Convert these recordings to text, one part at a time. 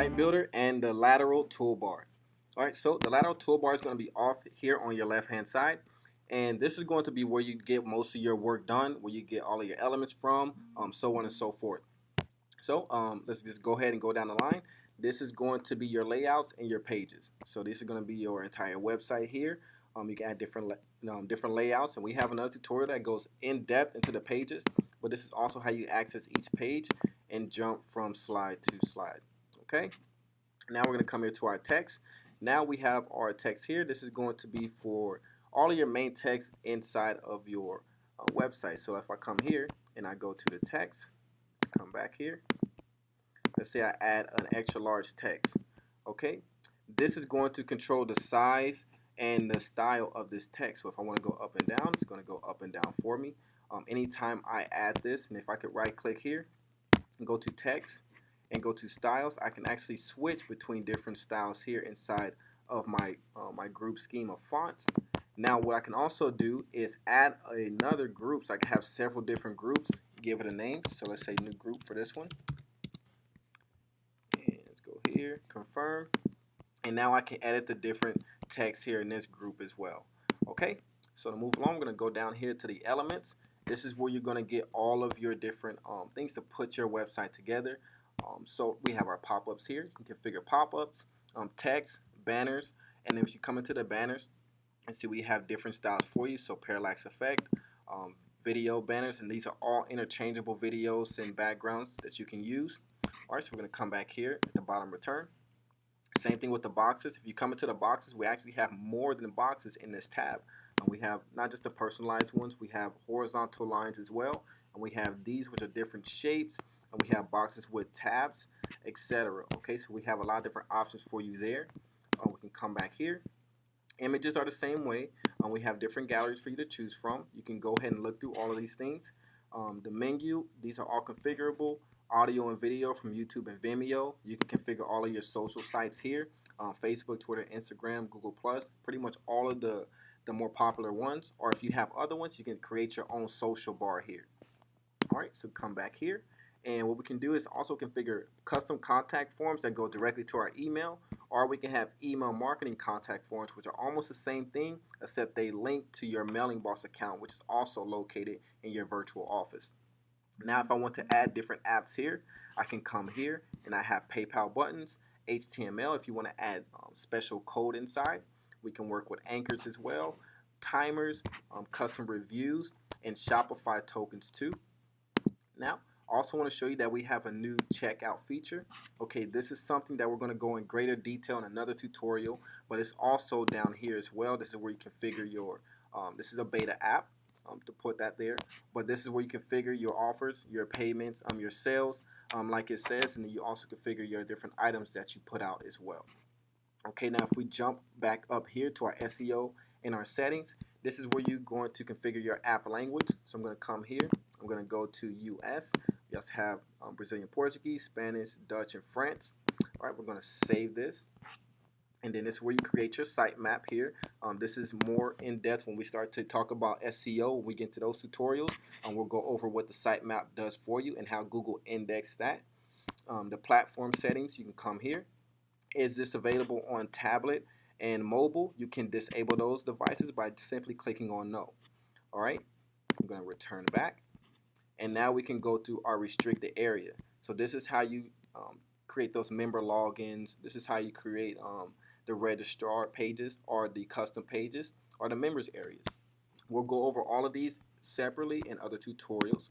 site builder and the lateral toolbar. Alright, so the lateral toolbar is going to be off here on your left hand side, and this is going to be where you get most of your work done, where you get all of your elements from, so on and so forth. So let's just go ahead and go down the line. This is going to be your layouts and your pages. So this is going to be your entire website here. You can add different layouts, and we have another tutorial that goes in depth into the pages, but this is also how you access each page and jump from slide to slide. Okay, now we're going to come here to our text. Now we have our text here. This is going to be for all of your main text inside of your website. So if I come here and I go to the text, let's come back here. Let's say I add an extra large text. Okay, this is going to control the size and the style of this text. So if I want to go up and down, it's going to go up and down for me. Anytime I add this, and if I could right click here and go to text and go to styles, I can actually switch between different styles here inside of my my group scheme of fonts. Now what I can also do is add another group, so I can have several different groups, give it a name. So let's say new group for this one, and let's go here, confirm, and now I can edit the different text here in this group as well. Okay, so to move along, I'm going to go down here to the elements. This is where you're going to get all of your different things to put your website together. So we have our pop-ups here. You can configure pop-ups, text, banners, and then if you come into the banners and see, we have different styles for you. So parallax effect, video banners, and these are all interchangeable videos and backgrounds that you can use. All right, so we're going to come back here at the bottom, return. Same thing with the boxes. If you come into the boxes, we actually have more than boxes in this tab. We have not just the personalized ones, we have horizontal lines as well, and we have these which are different shapes, and we have boxes with tabs, etc. Okay, so we have a lot of different options for you there. We can come back here. Images are the same way. We have different galleries for you to choose from. You can go ahead and look through all of these things. The menu, these are all configurable. Audio and video from YouTube and Vimeo. You can configure all of your social sites here. Facebook, Twitter, Instagram, Google+, pretty much all of the more popular ones. Or if you have other ones, you can create your own social bar here. Alright, so come back here. And what we can do is also configure custom contact forms that go directly to our email, or we can have email marketing contact forms, which are almost the same thing, except they link to your Mailing Boss account, which is also located in your virtual office. Now, if I want to add different apps here, I can come here and I have PayPal buttons, HTML if you want to add special code inside. We can work with anchors as well, timers, custom reviews, and Shopify tokens too. Now, I also want to show you that we have a new checkout feature. Okay, this is something that we're going to go in greater detail in another tutorial, but it's also down here as well. This is where you configure your, this is a beta app, to put that there, but this is where you configure your offers, your payments, your sales, like it says, and then you also configure your different items that you put out as well. Okay, now if we jump back up here to our SEO and our settings, this is where you're going to configure your app language. So I'm going to come here, I'm going to go to US. We also have Brazilian Portuguese, Spanish, Dutch, and French. All right, we're going to save this. And then this is where you create your sitemap here. This is more in depth when we start to talk about SEO. When we get into those tutorials, we'll go over what the sitemap does for you and how Google indexes that. The platform settings, you can come here. Is this available on tablet and mobile? You can disable those devices by simply clicking on no. All right, I'm going to return back. And now we can go to our restricted area. So this is how you create those member logins. This is how you create the registrar pages or the custom pages or the members areas. We'll go over all of these separately in other tutorials.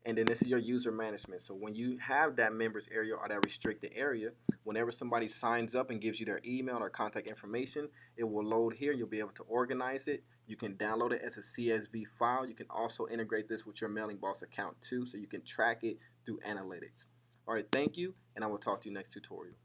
And then this is your user management. So when you have that members area or that restricted area, whenever somebody signs up and gives you their email or contact information, it will load here. You'll be able to organize it. You can download it as a CSV file. You can also integrate this with your Mailing Boss account too, so you can track it through analytics. All right, thank you, and I will talk to you next tutorial.